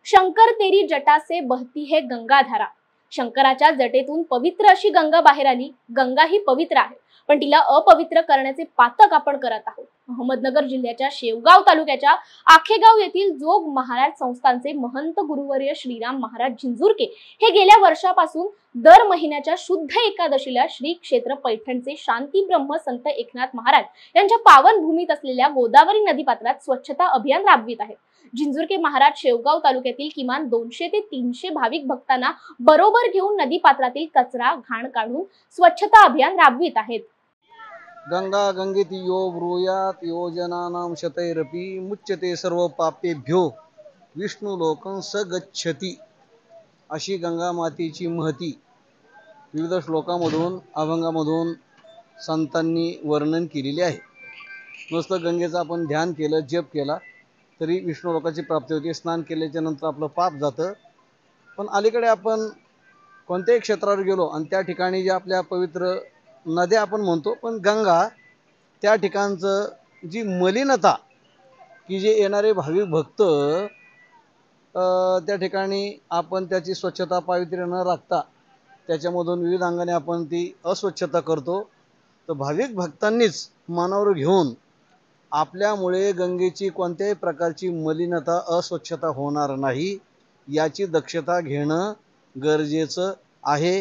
शंकर तेरी जटा से बहती है गंगाधारा। शंकराच्या जटेतून पवित्र अशी गंगा बाहेर आली। गंगा ही पवित्र आहे, पण तिला अपवित्र करण्याचे पातक आपण करत आहोत। अहमदनगर जिल्ह्याच्या शेवगाव तालुक्याच्या आखेगाव येथील जोग महाराज संस्थानचे महंत गुरुवर्य श्रीराम महाराज झिंझुरके हे गेल्या वर्षापासून दर महिन्याच्या शुद्ध एकादशीला श्री क्षेत्र पैठणचे शांती ब्रह्म संत एकनाथ महाराज यांच्या पावन भूमीत असलेल्या गोदावरी नदीपात्रात स्वच्छता अभियान राबवित आहेत। झिंझुरके महाराज शेवगाव तालुक्यातील किमान 200 ते 300 भाविक भक्तांना बरोबर घेऊन नदीपात्रातील कचरा घाण काढून स्वच्छता अभियान राबवित आहेत। गंगा गंगेति यो ब्रूयात योजनानां शतैरपि मुच्यते सर्व पापेभ्यो विष्णु लोकं स गच्छति। अशी गंगा मातेची महती विविध श्लोकामधून अभंगामधून संतांनी वर्णन केलेले आहे। नुसतं गंगेचं आपण ध्यान केलं, जप केला तरी विष्णू लोकाची प्राप्ती होते। स्नान केल्याच्या नंतर आपलं पाप जातं। पण अलीकडे आपण कोणत्याही क्षेत्रावर गेलो आणि त्या ठिकाणी जे आपल्या पवित्र नद्या आपण म्हणतो, पण गंगा त्या ठिकाणचं जी मलिनता की जे येणारे भाविक भक्त त्या ठिकाणी आपण त्याची स्वच्छता पावित्र्य न राखता त्याच्यामधून विविध अंगाने आपण ती अस्वच्छता करतो। तर भाविक भक्तांनीच मनावर घेऊन आपल्यामुळे गंगेची कोणत्याही प्रकारची मलिनता अस्वच्छता होणार नाही याची दक्षता घेणं गरजेचं आहे।